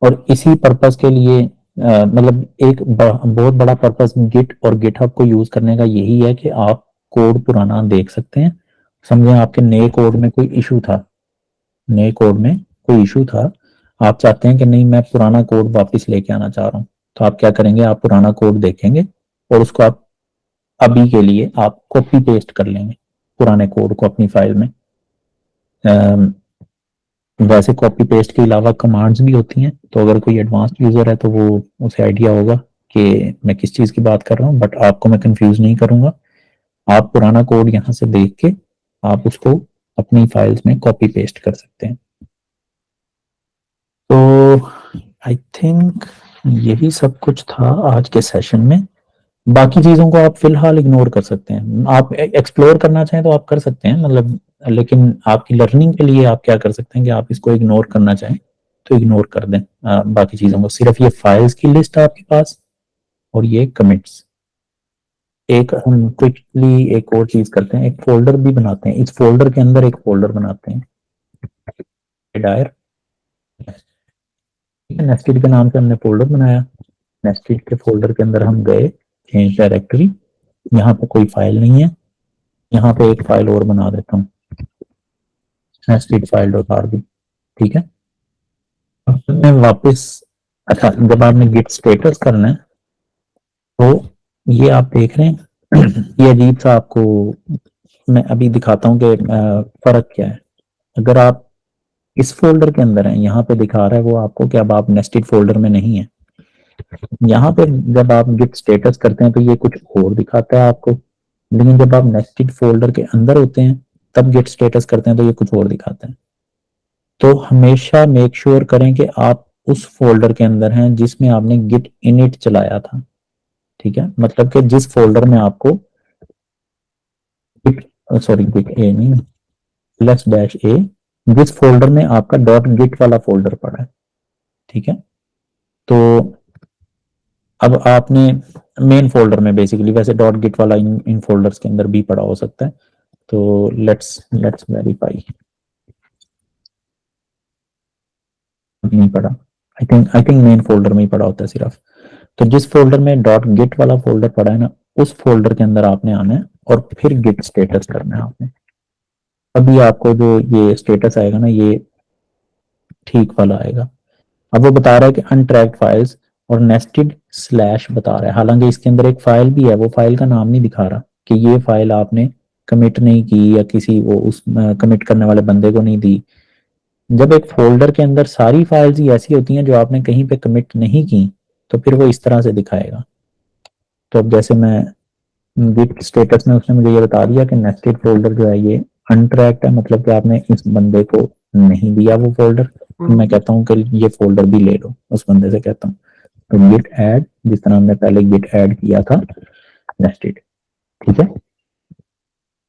और इसी पर्पस के लिए मतलब एक बहुत बड़ा पर्पस गिट और गिटहब को यूज करने का यही है कि आप कोड पुराना देख सकते हैं। समझे आपके नए कोड में कोई इशू था, नए कोड में कोई इशू था, आप चाहते हैं कि नहीं मैं पुराना कोड वापस लेके आना चाह रहा हूँ, तो आप क्या करेंगे, आप पुराना कोड देखेंगे और उसको आप अभी के लिए आप कॉपी पेस्ट कर लेंगे पुराने कोड को अपनी फाइल में। वैसे कॉपी पेस्ट के अलावा कमांड्स भी होती हैं, तो अगर कोई एडवांस्ड यूजर है तो वो उसे आइडिया होगा कि मैं किस चीज की बात कर रहा हूँ, बट आपको मैं कंफ्यूज नहीं करूंगा। आप पुराना कोड यहाँ से देख के आप उसको अपनी फाइल्स में कॉपी पेस्ट कर सकते हैं। तो आई थिंक यही सब कुछ था आज के सेशन में। बाकी चीजों को आप फिलहाल इग्नोर कर सकते हैं, आप एक्सप्लोर करना चाहें तो आप कर सकते हैं, मतलब, लेकिन आपकी लर्निंग के लिए आप क्या कर सकते हैं कि आप इसको इग्नोर करना चाहें तो इग्नोर कर दें। बाकी चीजों को, सिर्फ ये फाइल्स की लिस्ट है आपके पास और ये कमिट्स। एक हम क्विकली एक और चीज करते हैं, एक फोल्डर भी बनाते हैं, इस फोल्डर के अंदर एक फोल्डर बनाते हैं, डायर नेस्टेड के नाम से हमने फोल्डर बनाया। नेस्टेड के फोल्डर के अंदर हम गए, चेंज डायरेक्टरी, यहाँ पे कोई फाइल नहीं है, यहाँ पे एक फाइल और बना देता हूँ, nested file.rb, ठीक है। अब मैं वापस, अच्छा जब आपने git स्टेटस करना है तो ये आप देख रहे हैं ये अजीब सा आपको मैं अभी दिखाता हूँ कि फर्क क्या है। अगर आप इस फोल्डर के अंदर हैं, यहाँ पे दिखा रहा है वो आपको कि अब आप नेस्टेड फोल्डर में नहीं है। यहाँ पे जब आप गिट स्टेटस करते हैं तो ये कुछ और दिखाता है आपको, लेकिन जब आप नेस्टेड फोल्डर के अंदर होते हैं तब गिट स्टेटस करते हैं तो ये कुछ और दिखाता है। तो हमेशा मेक श्योर करें कि आप उस फोल्डर के अंदर हैं जिसमें आपने गिट इनिट चलाया था, ठीक है। मतलब कि जिस फोल्डर में आपको गिट, सॉरी गिट ए नहीं, प्लस डैश ए, जिस फोल्डर में आपका डॉट गिट वाला फोल्डर पड़ा है, ठीक है। तो अब आपने मेन फोल्डर में बेसिकली, वैसे डॉट गिट वाला इन फोल्डर्स के अंदर भी पड़ा हो सकता है, तो लेट्स वेरीफाई। नहीं पड़ा, आई थिंक मेन फोल्डर में ही पड़ा होता है सिर्फ। तो जिस फोल्डर में डॉट गिट वाला फोल्डर पड़ा है ना, उस फोल्डर के अंदर आपने आना है और फिर गिट स्टेटस करना है आपने। अभी आपको जो ये स्टेटस आएगा ना, ये ठीक वाला आएगा। अब वो बता रहा है कि अनट्रैक्ड फाइल्स और नेस्टेड स्लैश बता रहा है, हालांकि इसके अंदर एक फाइल भी है, वो फाइल का नाम नहीं दिखा रहा कि ये फाइल आपने कमिट नहीं की या किसी वो उस कमिट करने वाले बंदे को नहीं दी। जब एक फोल्डर के अंदर सारी फाइल्स ही ऐसी होती हैं जो आपने कहीं पे कमिट नहीं की, तो फिर वो इस तरह से दिखाएगा। तो अब जैसे मैं गिट स्टेटस में उसने मुझे ये बता दिया कि नेस्टेड फोल्डर जो है ये अनट्रैक्ड है, मतलब कि आपने इस बंदे को नहीं दिया वो फोल्डर। तो मैं कहता हूँ कि ये फोल्डर भी ले लो, उस बंदे से कहता हूँ। तो गिट ऐड, जिस तरह हमने पहले गिट ऐड किया था नेस्टेड, ठीक है।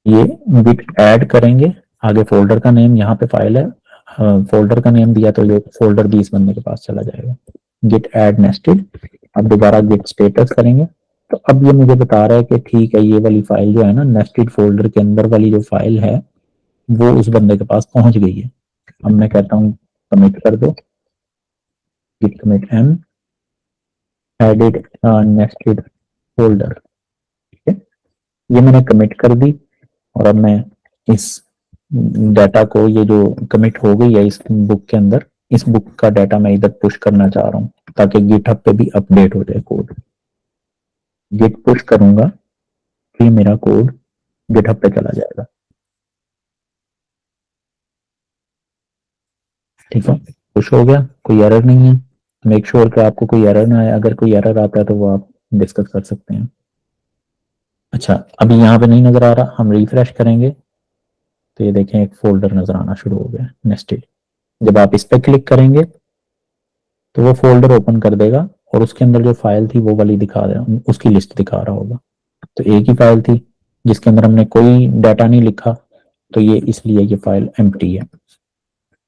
ये गिट ऐड करेंगे, आगे फोल्डर का नेम, यहाँ पे फाइल है, फोल्डर का नेम दिया तो ये फोल्डर भी इस बंदे के पास चला जाएगा। गिट ऐड नेस्टेड, अब दोबारा गिट स्टेटस करेंगे तो अब ये मुझे बता रहा है कि ठीक है, ये वाली फाइल जो है ना, नेस्टेड फोल्डर के अंदर वाली जो फाइल है वो उस बंदे के पास पहुंच गई है। अब मैं कहता हूँ कमिट कर दो, git commit M added nested folder, ठीक है। ये मैंने कमिट कर दी और अब मैं इस डाटा को, ये जो कमिट हो गई है इस बुक के अंदर, इस बुक का डाटा मैं इधर पुश करना चाह रहा हूँ ताकि गिटहब पे भी अपडेट हो जाए कोड। गिट पुश करूंगा कि मेरा कोड गिटहब पे चला जाएगा, ठीक है। पुश हो गया, कोई एरर नहीं है। मेक श्योर कि आपको कोई एरर ना आए, अगर कोई एरर आता है तो वो आप डिस्कस कर सकते हैं। अच्छा अभी यहाँ पे नहीं नजर आ रहा, हम रिफ्रेश करेंगे तो ये देखें एक फोल्डर नजर आना शुरू हो गया नेस्टेड। जब आप इस पर क्लिक करेंगे तो वो फोल्डर ओपन कर देगा और उसके अंदर जो फाइल थी वो वाली दिखा रहा, उसकी लिस्ट दिखा रहा होगा। तो एक ही फाइल थी जिसके अंदर हमने कोई डाटा नहीं लिखा, तो ये इसलिए ये फाइल एम्प्टी है।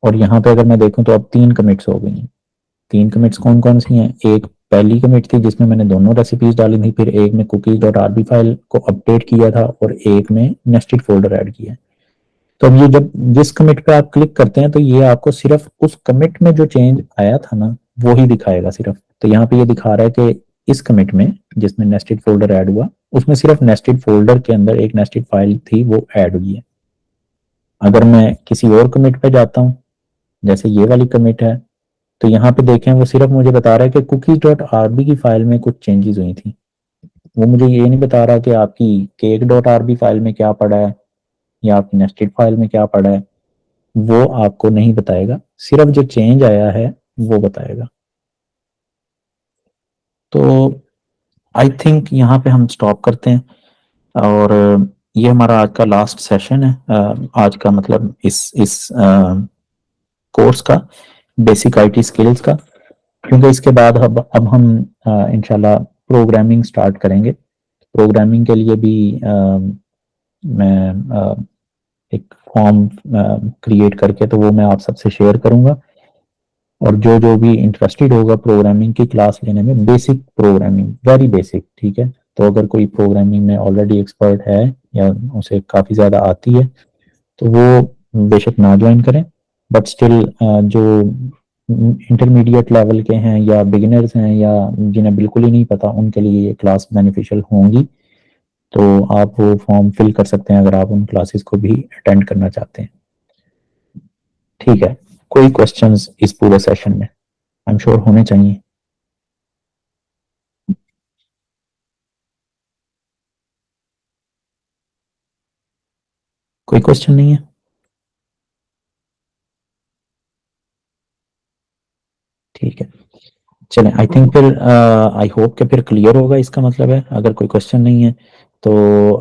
और यहाँ पे अगर मैं देखूं तो अब 3 कमिट्स हो गई हैं। 3 कमिट्स कौन कौन सी हैं? एक पहली कमिट थी जिसमें मैंने दोनों रेसिपीज डाली थी, फिर एक में कुकीज डॉट आरबी फाइल को अपडेट किया था और एक में नेस्टेड फोल्डर ऐड किया। तो अब ये जब जिस कमिट पे आप क्लिक करते हैं तो ये आपको सिर्फ उस कमिट में जो चेंज आया था ना वो ही दिखाएगा सिर्फ। तो यहाँ पे ये दिखा रहा है कि इस कमिट में जिसमें नेस्टेड फोल्डर ऐड हुआ, उसमें सिर्फ नेस्टेड फोल्डर के अंदर एक नेस्टेड फाइल थी वो ऐड हुई है। अगर मैं किसी और कमिट पे जाता हूँ, जैसे ये वाली कमिट है, तो यहाँ पे देखें वो सिर्फ मुझे बता रहा है कि कुकीज डॉट आरबी की फाइल में कुछ चेंजेस हुई थी। वो मुझे ये नहीं बता रहा कि आपकी केक डॉट आरबी फाइल में क्या पड़ा है या आपकी नेस्टेड फाइल में क्या पड़ा है, वो आपको नहीं बताएगा, सिर्फ जो चेंज आया है वो बताएगा। तो आई थिंक यहाँ पे हम स्टॉप करते हैं और ये हमारा आज का लास्ट सेशन है, आज का मतलब इस कोर्स का, बेसिक आईटी स्किल्स का। क्योंकि इसके बाद अब हम इंशाल्लाह प्रोग्रामिंग स्टार्ट करेंगे। प्रोग्रामिंग के लिए भी मैं एक फॉर्म क्रिएट करके तो वो मैं आप सबसे शेयर करूंगा। और जो जो भी इंटरेस्टेड होगा प्रोग्रामिंग की क्लास लेने में, बेसिक प्रोग्रामिंग, वेरी बेसिक, ठीक है। तो अगर कोई प्रोग्रामिंग में ऑलरेडी एक्सपर्ट है या उसे काफ़ी ज़्यादा आती है तो वो बेशक ना ज्वाइन करें, बट स्टिल जो इंटरमीडिएट लेवल के हैं या बिगिनर्स हैं या जिन्हें बिल्कुल ही नहीं पता, उनके लिए ये क्लास बेनिफिशियल होंगी। तो आप वो फॉर्म फिल कर सकते हैं अगर आप उन क्लासेस को भी अटेंड करना चाहते हैं। ठीक है, कोई क्वेश्चंस इस पूरे सेशन में? आई एम श्योर होने चाहिए। कोई क्वेश्चन नहीं है? ठीक है, चलें, आई थिंक फिर आई होप कि फिर क्लियर होगा, इसका मतलब है अगर कोई क्वेश्चन नहीं है तो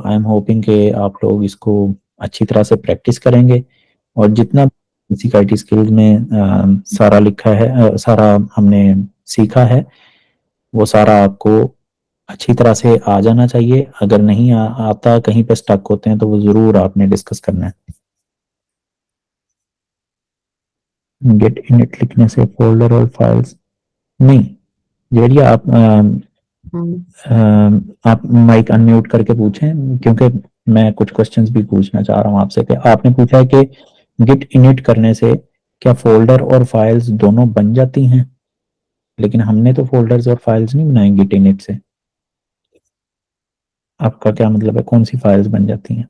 आई एम होपिंग कि आप लोग इसको अच्छी तरह से प्रैक्टिस करेंगे और जितना बेसिक आईटी स्किल्स में सारा लिखा है, सारा हमने सीखा है, वो सारा आपको अच्छी तरह से आ जाना चाहिए। अगर नहीं आता, कहीं पे स्टक होते हैं, तो वो ज़रूर आपने डिस्कस करना है। गेट इनिट लिखने से फोल्डर और फाइल्स नहीं, जरिए आप माइक अनम्यूट करके पूछें, क्योंकि मैं कुछ क्वेश्चंस भी पूछना चाह रहा हूँ आपसे। कि आपने पूछा है कि गिट इनिट करने से क्या फोल्डर और फाइल्स दोनों बन जाती हैं, लेकिन हमने तो फोल्डर्स और फाइल्स नहीं बनाए गिट इनिट से। आपका क्या मतलब है, कौन सी फाइल्स बन जाती हैं?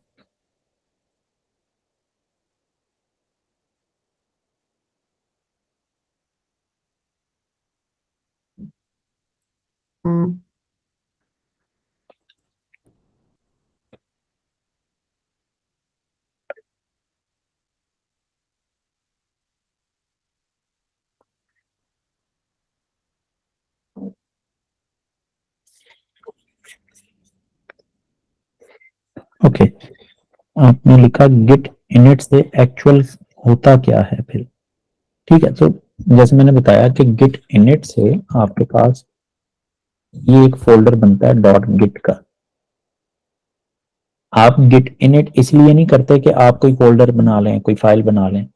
ओके, आपने लिखा गिट इनिट से एक्चुअल होता क्या है फिर? ठीक है, तो जैसे मैंने बताया कि गिट इनिट से आपके पास ये एक फोल्डर बनता है डॉट गिट का। आप गिट इनिट इसलिए नहीं करते कि आप कोई फोल्डर बना लें, कोई फाइल बना लें।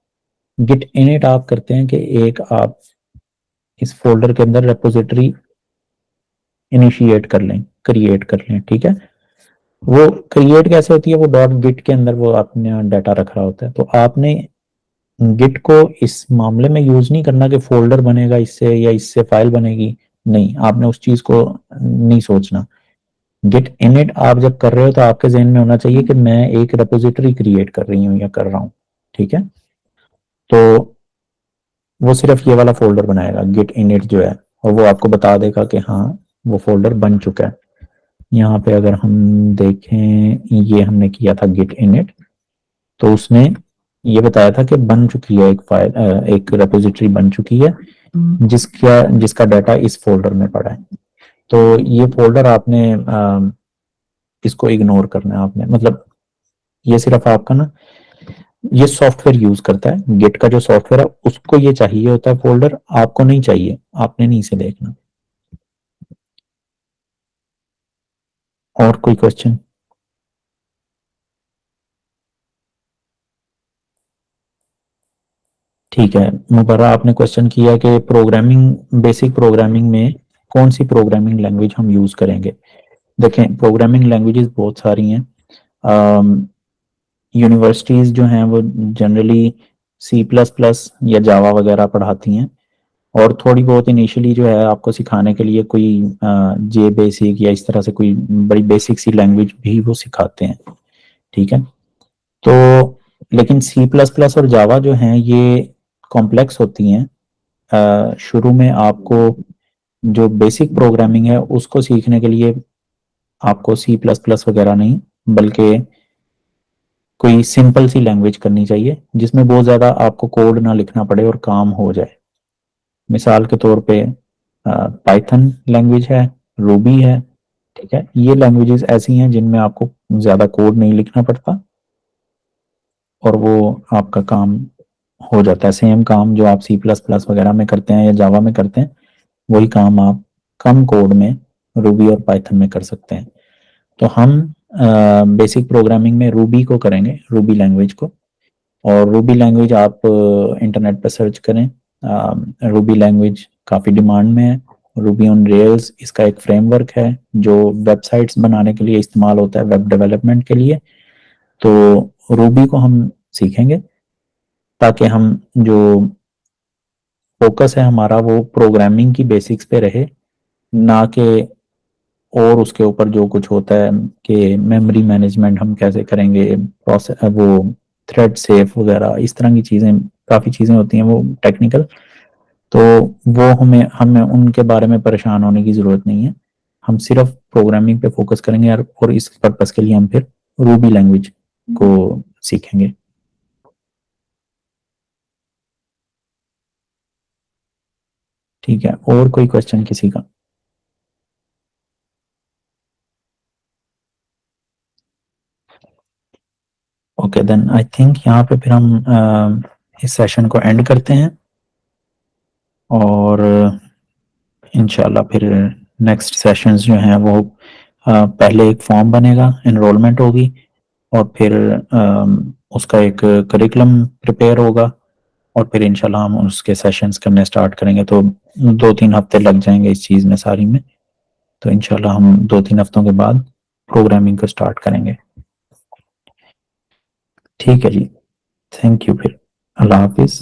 गिट इनिट आप करते हैं कि एक आप इस फोल्डर के अंदर रेपोजिटरी इनिशिएट कर लें, क्रिएट कर लें। ठीक है, वो क्रिएट कैसे होती है? वो डॉट गिट के अंदर वो आपने डाटा रख रहा होता है। तो आपने गिट को इस मामले में यूज नहीं करना कि फोल्डर बनेगा इससे या इससे फाइल बनेगी। नहीं, आपने उस चीज को नहीं सोचना। गिट इनिट आप जब कर रहे हो तो आपके जहन में होना चाहिए कि मैं एक रेपोजिटरी क्रिएट कर रही हूँ या कर रहा हूँ। ठीक है, तो वो सिर्फ ये वाला फोल्डर बनाएगा गिट इनिट जो है, और वो आपको बता देगा कि हाँ वो फोल्डर बन चुका है। यहाँ पे अगर हम देखें, ये हमने किया था गिट इनिट, तो उसने ये बताया था कि बन चुकी है एक फाइल, एक रेपोजिटरी बन चुकी है जिसका डाटा इस फोल्डर में पड़ा है। तो ये फोल्डर आपने इसको इग्नोर करना है आपने, मतलब ये सिर्फ आपका ना, ये सॉफ्टवेयर यूज करता है, गिट का जो सॉफ्टवेयर है उसको ये चाहिए होता है फोल्डर, आपको नहीं चाहिए, आपने नहीं इसे देखना। और कोई क्वेश्चन? ठीक है, मुबर्रा आपने क्वेश्चन किया कि प्रोग्रामिंग, बेसिक प्रोग्रामिंग में कौन सी प्रोग्रामिंग लैंग्वेज हम यूज करेंगे। देखें, प्रोग्रामिंग लैंग्वेजेस बहुत सारी हैं। यूनिवर्सिटीज जो हैं वो जनरली सी प्लस प्लस या जावा वगैरह पढ़ाती हैं, और थोड़ी बहुत इनिशियली जो है आपको सिखाने के लिए कोई जे बेसिक या इस तरह से कोई बड़ी बेसिक सी लैंग्वेज भी वो सिखाते हैं। ठीक है, तो लेकिन सी प्लस प्लस और जावा जो हैं ये कॉम्प्लेक्स होती हैं। शुरू में आपको जो बेसिक प्रोग्रामिंग है उसको सीखने के लिए आपको सी प्लस प्लस वगैरह नहीं, बल्कि कोई सिंपल सी लैंग्वेज करनी चाहिए जिसमें बहुत ज़्यादा आपको कोड ना लिखना पड़े और काम हो जाए। मिसाल के तौर पे पाइथन लैंग्वेज है, रूबी है। ठीक है, ये लैंग्वेजेस ऐसी हैं जिनमें आपको ज़्यादा कोड नहीं लिखना पड़ता और वो आपका काम हो जाता है। सेम काम जो आप सी प्लस प्लस वगैरह में करते हैं या जावा में करते हैं, वही काम आप कम कोड में रूबी और पाइथन में कर सकते हैं। तो हम बेसिक प्रोग्रामिंग में रूबी को करेंगे, रूबी लैंग्वेज को। और रूबी लैंग्वेज आप इंटरनेट पर सर्च करें, रूबी लैंग्वेज काफ़ी डिमांड में है। रूबी ऑन रेल्स इसका एक फ्रेमवर्क है जो वेबसाइट्स बनाने के लिए इस्तेमाल होता है, वेब डेवलपमेंट के लिए। तो रूबी को हम सीखेंगे ताकि हम जो फोकस है हमारा वो प्रोग्रामिंग की बेसिक्स पे रहे, ना कि और उसके ऊपर जो कुछ होता है कि मेमोरी मैनेजमेंट हम कैसे करेंगे, प्रोसेस वो थ्रेड सेफ वगैरह, इस तरह की चीज़ें, काफ़ी चीज़ें होती हैं वो टेक्निकल। तो वो हमें हमें उनके बारे में परेशान होने की ज़रूरत नहीं है। हम सिर्फ प्रोग्रामिंग पे फोकस करेंगे और इस पर्पस के लिए हम फिर रूबी लैंग्वेज को सीखेंगे। ठीक है, और कोई क्वेश्चन किसी का? ओके देन आई थिंक यहाँ पे फिर हम इस सेशन को एंड करते हैं, और इंशाल्लाह फिर नेक्स्ट सेशंस जो हैं वो पहले एक फॉर्म बनेगा, एनरोलमेंट होगी, और फिर उसका एक करिकुलम प्रिपेयर होगा, और फिर इंशाल्लाह हम उसके सेशंस करने स्टार्ट करेंगे। तो 2-3 हफ्ते लग जाएंगे इस चीज़ में सारी में। तो इंशाल्लाह हम 2-3 हफ्तों के बाद प्रोग्रामिंग को स्टार्ट करेंगे। ठीक है जी, थैंक यू, फिर अल्लाह हाफिज़।